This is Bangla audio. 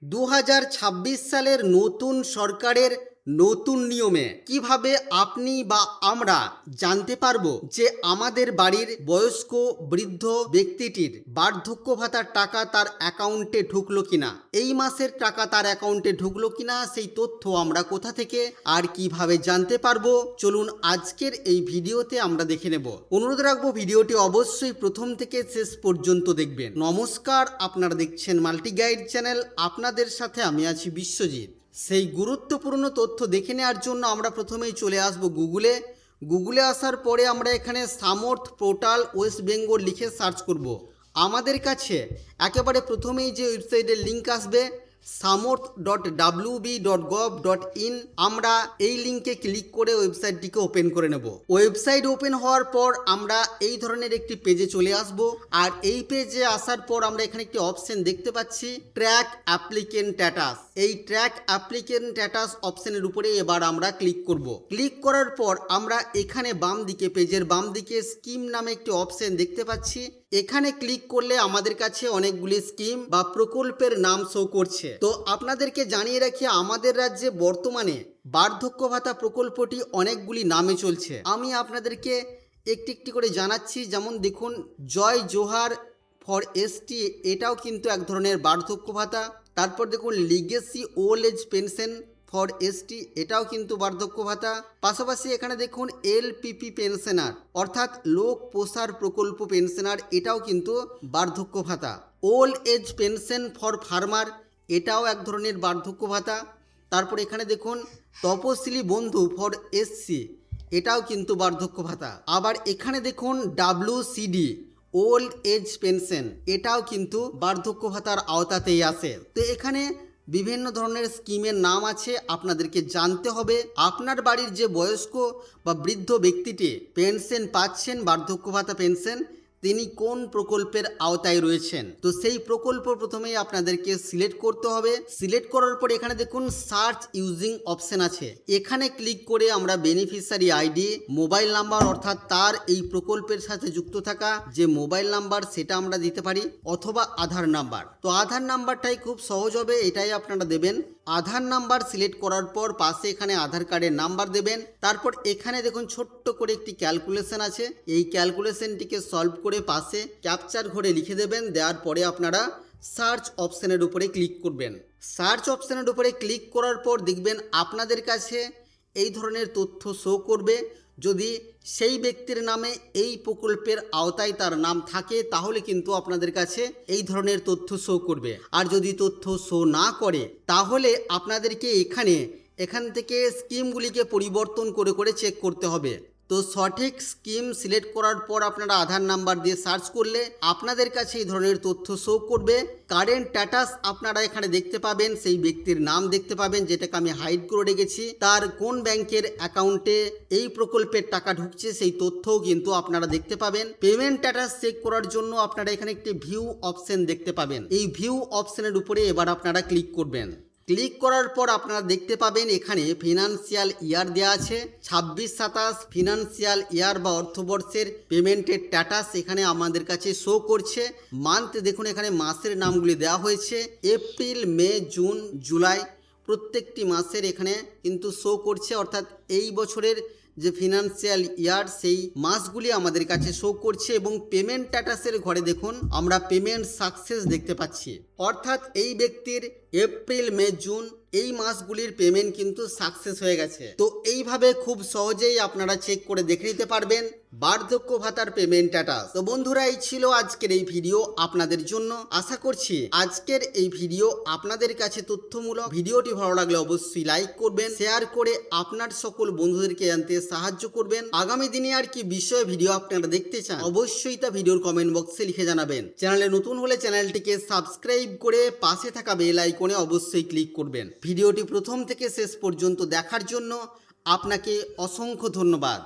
2026 সালের নতুন সরকারের নতুন নিয়মে কিভাবে আপনি বা আমরা জানতে পারবো যে আমাদের বাড়ির বয়স্ক বৃদ্ধ ব্যক্তিটির বার্ধক্য ভাতার টাকা তার অ্যাকাউন্টে ঢুকলো কিনা, এই মাসের টাকা তার অ্যাকাউন্টে ঢুকলো কিনা, সেই তথ্য আমরা কোথা থেকে আর কিভাবে জানতে পারবো, চলুন আজকের এই ভিডিওতে আমরা দেখে নেব। অনুরোধ রাখবো ভিডিওটি অবশ্যই প্রথম থেকে শেষ পর্যন্ত দেখবেন। নমস্কার, আপনারা দেখছেন মাল্টি গাইড চ্যানেল, আপনাদের সাথে আমি আছি বিশ্বজিৎ। সেই গুরুত্বপূর্ণ তথ্য দেখে নেওয়ার জন্য আমরা প্রথমেই চলে আসব গুগলে আসার পরে আমরা এখানে সামর্থ পোর্টাল ওয়েস্ট বেঙ্গল লিখে সার্চ করব। আমাদের কাছে একেবারে প্রথমেই যে ওয়েবসাইটের লিঙ্ক আসবে samorth.wb.gov.in, আমরা এই লিঙ্কে ক্লিক করে ওয়েবসাইটটিকে ওপেন করে নেব। ওয়েবসাইট ওপেন হওয়ার পর আমরা এই ধরনের একটি পেজে চলে আসব। আর এই পেজে আসার পর আমরা এখানে একটি অপশন দেখতে পাচ্ছি, ট্র্যাক অ্যাপ্লিকেন্ট স্ট্যাটাস। এই ট্র্যাক অ্যাপ্লিকেন্ট স্ট্যাটাস অপশনের উপরে এবার আমরা ক্লিক করব। ক্লিক করার পর আমরা এখানে বাম দিকে, পেজের বাম দিকে স্কিম নামে একটি অপশন দেখতে পাচ্ছি। এখানে ক্লিক করলে আমাদের কাছে অনেকগুলি স্কিম বা প্রকল্পের নাম শো করছে। তো আপনাদেরকে জানিয়ে রাখি, আমাদের রাজ্যে বর্তমানে বার্ধক্য ভাতা প্রকল্পটি অনেকগুলি নামে চলছে। আমি আপনাদেরকে একটি একটি করে জানাচ্ছি। যেমন দেখুন, জয় জোহার ফর এসটি, এটাও কিন্তু এক ধরনের বার্ধক্য ভাতা। তারপর দেখুন legacy old age pension for ST, এটাও কিন্তু বার্ধক্য ভাতা। পাশাপাশি এখানে দেখুন এলপিপি পেনশনার, অর্থাৎ লোক প্রসার প্রকল্প পেনশনার, এটাও কিন্তু বার্ধক্য ভাতা। Old age pension for farmer, এটাও এক ধরনের বার্ধক্য ভাতা। তারপর এখানে দেখুন তপশিলি বন্ধু ফর এসসি, এটাও কিন্তু বার্ধক্য ভাতা। আবার এখানে দেখুন WCD ওল্ড এজ পেনশন, এটাও কিন্তু বার্ধক্য ভাতার আওতাতেই আসে। তো এখানে বিভিন্ন ধরনের স্কিমের নাম আছে, আপনাদেরকে জানতে হবে আপনার বাড়ির যে বয়স্ক বা বৃদ্ধ ব্যক্তিটি পেনশন পাচ্ছেন, বার্ধক্য ভাতা পেনশন, তিনি কোন প্রকল্পের আওতায় রয়েছেন। তো সেই প্রকল্প প্রথমেই আপনাদেরকে সিলেক্ট করতে হবে। সিলেক্ট করার পর এখানে দেখুন সার্চ ইউজিং অপশন আছে, এখানে ক্লিক করে আমরা বেনিফিশিয়ারি আইডি, মোবাইল নাম্বার, অর্থাৎ তার এই প্রকল্পের সাথে যুক্ত থাকা যে মোবাইল নাম্বার সেটা আমরা দিতে পারি, অথবা আধার নাম্বার। তো আধার নাম্বারটাই খুব সহজ হবে, এটাই আপনারা দেবেন। আধার নাম্বার সিলেক্ট করার পর পাশে এখানে আধার কার্ডের নাম্বার দেবেন। তারপর এখানে দেখুন ছোট্ট করে একটি ক্যালকুলেশন আছে, এই ক্যালকুলেশনটিকে সলভ করে পাশে ক্যাপচার ঘরে লিখে দেবেন। দেওয়ার পরে আপনারা সার্চ অপশনের উপরে ক্লিক করবেন। সার্চ অপশনের উপরে ক্লিক করার পর দেখবেন আপনাদের কাছে এই ধরনের তথ্য শো করবে। যদি সেই ব্যক্তির নামে এই প্রকল্পের আওতায় তার নাম থাকে তাহলে কিন্তু আপনাদের কাছে এই ধরনের তথ্য শো করবে। আর যদি তথ্য শো না করে তাহলে আপনাদেরকে এখান থেকে স্কিমগুলিকে পরিবর্তন করে করে চেক করতে হবে। তো সঠিক স্কিম সিলেক্ট করার পর আপনারা আধার নাম্বার দিয়ে সার্চ করলে আপনাদের কাছে এই ধরনের তথ্য শো করবে। কারেন্ট স্ট্যাটাস আপনারা এখানে দেখতে পাবেন, সেই ব্যক্তির নাম দেখতে পাবেন, যেটাকে আমি হাইড করে রেখেছি। তার কোন ব্যাংকের অ্যাকাউন্টে এই প্রকল্পের টাকা ঢুকছে সেই তথ্যও কিন্তু আপনারা দেখতে পাবেন। পেমেন্ট স্ট্যাটাস চেক করার জন্য আপনারা এখানে একটি ভিউ অপশন দেখতে পাবেন, এই ভিউ অপশনের উপরে এবার আপনারা ক্লিক করবেন। ক্লিক করার পর আপনারা দেখতে পাবেন এখানে ফিনান্সিয়াল ইয়ার দেওয়া আছে 26-27 ফিনান্সিয়াল ইয়ার বা অর্থবর্ষের পেমেন্টের স্ট্যাটাস এখানে আমাদের কাছে শো করছে। মান্থ দেখুন এখানে মাসের নামগুলি দেওয়া হয়েছে, এপ্রিল, মে, জুন, জুলাই, প্রত্যেকটি মাসের এখানে কিন্তু শো করছে। অর্থাৎ এই বছরের যে ফিনান্সিয়াল ইয়ার সেই মাসগুলি আমাদের কাছে শো করছে। এবং পেমেন্ট স্ট্যাটাসের ঘরে দেখুন আমরা পেমেন্ট সাকসেস দেখতে পাচ্ছি, অর্থাৎ এই ব্যক্তির এপ্রিল, মে, জুন এই মাসগুলির পেমেন্ট কিন্তু সাকসেস হয়ে গেছে। তো এইভাবে খুব সহজেই আপনারা চেক করে দেখে নিতে পারবেন বার্ধক্য ভাতার পেমেন্ট স্ট্যাটাস। তো বন্ধুরা, এই ছিল আজকের এই ভিডিও আপনাদের জন্য। আশা করছি আজকের এই ভিডিও আপনাদের কাছে তথ্যমূলক। ভিডিওটি ভালো লাগলে অবশ্যই লাইক করবেন, শেয়ার করে আপনার সকল বন্ধুদেরকে জানতে সাহায্য করবেন। আগামী দিনে আর কি বিষয়ে ভিডিও আপনারা দেখতে চান অবশ্যই তা ভিডিওর কমেন্ট বক্সে লিখে জানাবেন। চ্যানেলে নতুন হলে চ্যানেলটিকে সাবস্ক্রাইব করে পাশে থাকা বেল আইকনে অবশ্যই ক্লিক করবেন। ভিডিওটি প্রথম থেকে শেষ পর্যন্ত দেখার জন্য আপনাকে অসংখ্য ধন্যবাদ।